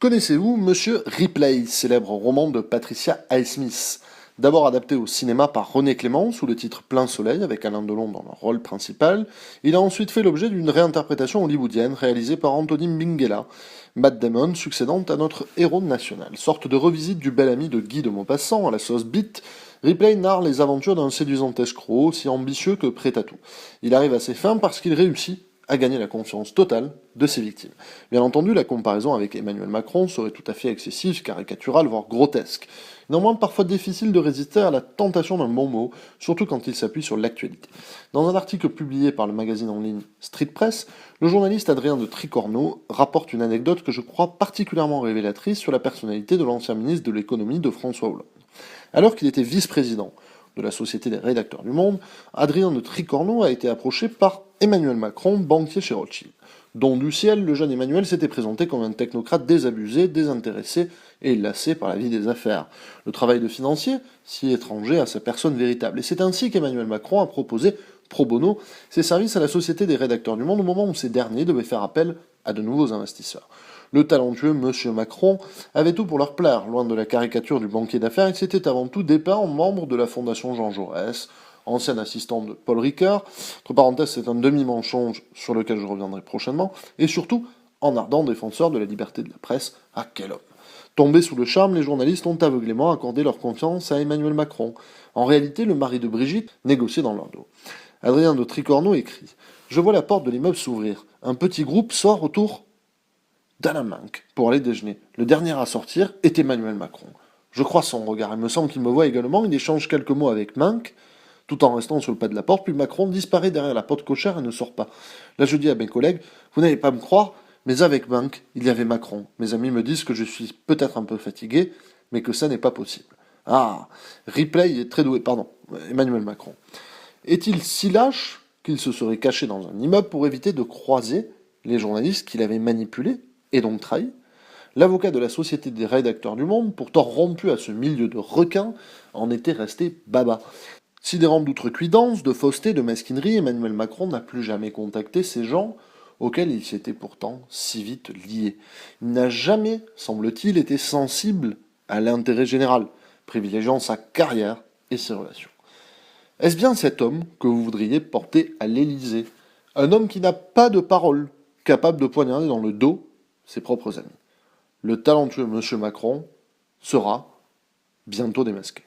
Connaissez-vous Monsieur Ripley, célèbre roman de Patricia Highsmith? D'abord adapté au cinéma par René Clément sous le titre Plein Soleil avec Alain Delon dans le rôle principal, il a ensuite fait l'objet d'une réinterprétation hollywoodienne réalisée par Anthony Minghella, Matt Damon succédant à notre héros national. Sorte de revisite du bel ami de Guy de Maupassant à la sauce beat, Ripley narre les aventures d'un séduisant escroc aussi ambitieux que prêt à tout. Il arrive à ses fins parce qu'il réussit à gagner la confiance totale de ses victimes. Bien entendu, la comparaison avec Emmanuel Macron serait tout à fait excessive, caricaturale, voire grotesque. Néanmoins, parfois difficile de résister à la tentation d'un bon mot, surtout quand il s'appuie sur l'actualité. Dans un article publié par le magazine en ligne Street Press, le journaliste Adrien de Tricorneau rapporte une anecdote que je crois particulièrement révélatrice sur la personnalité de l'ancien ministre de l'économie de François Hollande. Alors qu'il était vice-président de la Société des rédacteurs du Monde, Adrien de Tricorneau a été approché par Emmanuel Macron, banquier chez Rothschild. Don du ciel, le jeune Emmanuel s'était présenté comme un technocrate désabusé, désintéressé et lassé par la vie des affaires. Le travail de financier, si étranger à sa personne véritable. Et c'est ainsi qu'Emmanuel Macron a proposé, pro bono, ses services à la Société des rédacteurs du Monde au moment où ces derniers devaient faire appel à de nouveaux investisseurs. Le talentueux Monsieur Macron avait tout pour leur plaire, loin de la caricature du banquier d'affaires, il s'était avant tout dépeint en membre de la Fondation Jean Jaurès, ancien assistant de Paul Ricard, entre parenthèses c'est un demi-mensonge sur lequel je reviendrai prochainement, et surtout en ardent défenseur de la liberté de la presse. Ah quel homme! Tombés sous le charme, les journalistes ont aveuglément accordé leur confiance à Emmanuel Macron. En réalité, le mari de Brigitte négociait dans leur dos. Adrien de Tricorneau écrit « Je vois la porte de l'immeuble s'ouvrir. Un petit groupe sort autour d'Alain Minck pour aller déjeuner. Le dernier à sortir est Emmanuel Macron. Je crois son regard. Il me semble qu'il me voit également. Il échange quelques mots avec Minck, tout en restant sur le pas de la porte, puis Macron disparaît derrière la porte cochère et ne sort pas. Là, je dis à mes collègues, vous n'allez pas me croire, mais avec Minck, il y avait Macron. Mes amis me disent que je suis peut-être un peu fatigué, mais que ça n'est pas possible. Ah, Ripley est très doué, pardon, Emmanuel Macron. Est-il si lâche qu'il se serait caché dans un immeuble pour éviter de croiser les journalistes qu'il avait manipulés et donc trahi? L'avocat de la Société des rédacteurs du Monde, pourtant rompu à ce milieu de requins, en était resté baba. Sidérant d'outrecuidance, de fausseté, de mesquinerie, Emmanuel Macron n'a plus jamais contacté ces gens auxquels il s'était pourtant si vite lié. Il n'a jamais, semble-t-il, été sensible à l'intérêt général, privilégiant sa carrière et ses relations. Est-ce bien cet homme que vous voudriez porter à l'Élysée? Un homme qui n'a pas de parole, capable de poignarder dans le dos ses propres amis. Le talentueux Monsieur Macron sera bientôt démasqué.